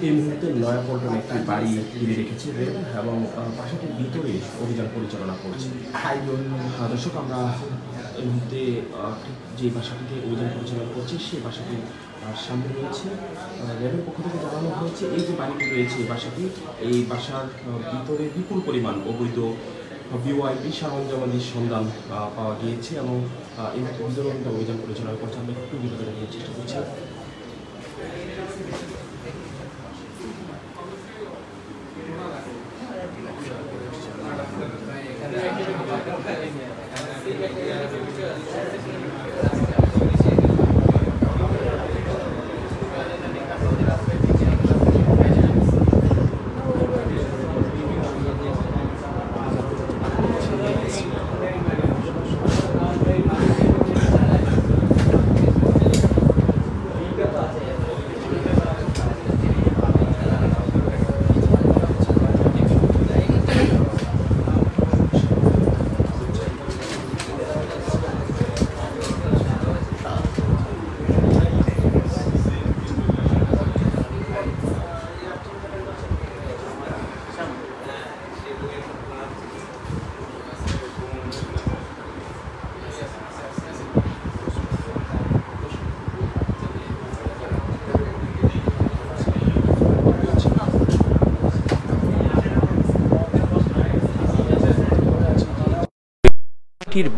এই মুহূর্তে নয়াপল্টনে একটি বাড়ি ঘিরে রেখেছে রেল এবং বাসাটির ভিতরে অভিযান পরিচালনা করছে। দর্শক, আমরা এই মুহূর্তে যে বাসাটিতে অভিযান পরিচালনা করছে সেই বাসাটির সামনে রয়েছে। রেলের পক্ষ থেকে জানানো হয়েছে এই যে বাড়িটি রয়েছে এই বাসার ভিতরে বিপুল পরিমাণ অবৈধ ভিওআইপি সরঞ্জামাদির সন্ধান পাওয়া গিয়েছে এবং এই ভিতরে অভিযান পরিচালনা করছে। আমরা একটু ভিতরে দেখানোর চেষ্টা করছি।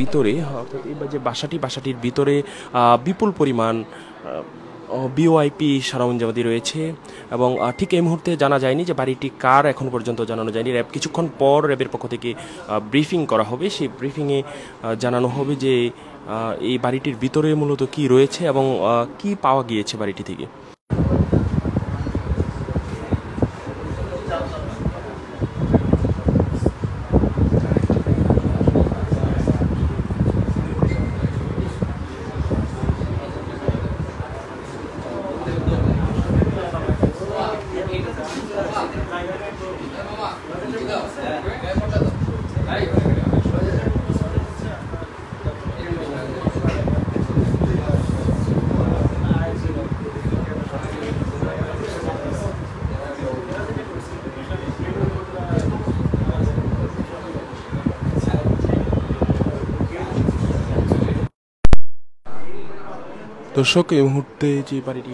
ভিতরে অর্থাৎ এই যে বাসাটির ভিতরে বিপুল পরিমাণ ভিওআইপি সরঞ্জামাদি রয়েছে এবং ঠিক এই মুহূর্তে জানা যায়নি যে বাড়িটি কার, এখন পর্যন্ত জানানো যায়নি। র্যাব কিছুক্ষণ পর র্যাবের পক্ষ থেকে ব্রিফিং করা হবে। সেই ব্রিফিংয়ে জানানো হবে যে এই বাড়িটির ভিতরে মূলত কি রয়েছে এবং কি পাওয়া গিয়েছে বাড়িটি থেকে। দর্শক, এই মুহূর্তে যে বাড়িটি